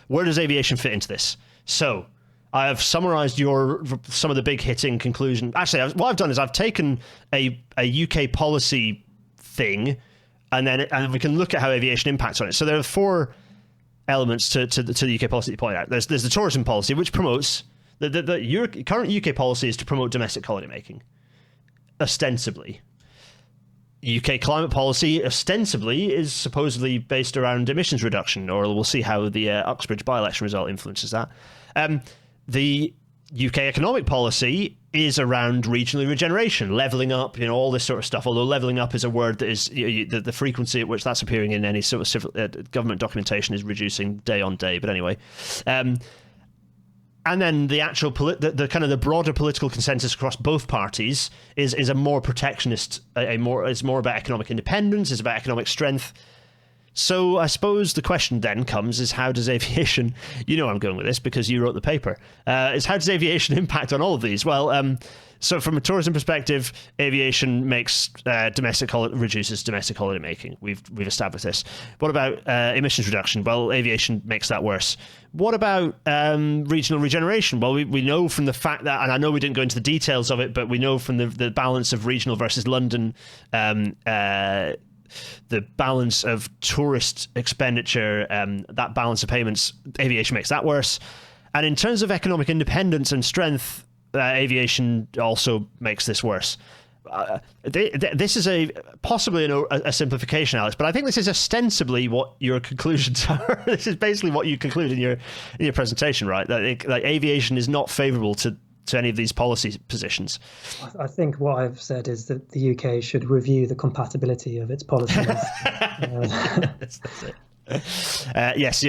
where does aviation fit into this? So I have summarized some of the big hitting conclusion. Actually, what I've done is I've taken a UK policy thing, and we can look at how aviation impacts on it. So there are 4 elements to the UK policy that you point out. There's the tourism policy, which promotes your current UK policy is to promote domestic holidaymaking, ostensibly. UK climate policy ostensibly is supposedly based around emissions reduction, or we'll see how the Uxbridge by-election result influences that. The UK economic policy is around regional regeneration, levelling up, all this sort of stuff, although levelling up is a word that is, the frequency at which that's appearing in any sort of civil, government documentation is reducing day on day. But anyway, and then the actual the kind of the broader political consensus across both parties is a more protectionist, it's more about economic independence, it's about economic strength. So I suppose the question then comes is, how does aviation, I'm going with this because you wrote the paper, is how does aviation impact on all of these? Well, so from a tourism perspective, aviation makes reduces domestic holiday making. We've established this. What about emissions reduction? Well, aviation makes that worse. What about regional regeneration? Well, we know from the fact that, and I know we didn't go into the details of it, but we know from the balance of regional versus London, the balance of tourist expenditure, that balance of payments, aviation makes that worse. And in terms of economic independence and strength, aviation also makes this worse. This is possibly a simplification, Alex, but I think this is ostensibly what your conclusions are. This is basically what you conclude in your presentation, right? That aviation is not favourable to any of these policy positions. I think what I've said is that the UK should review the compatibility of its policies. Yes, that's it. Yes.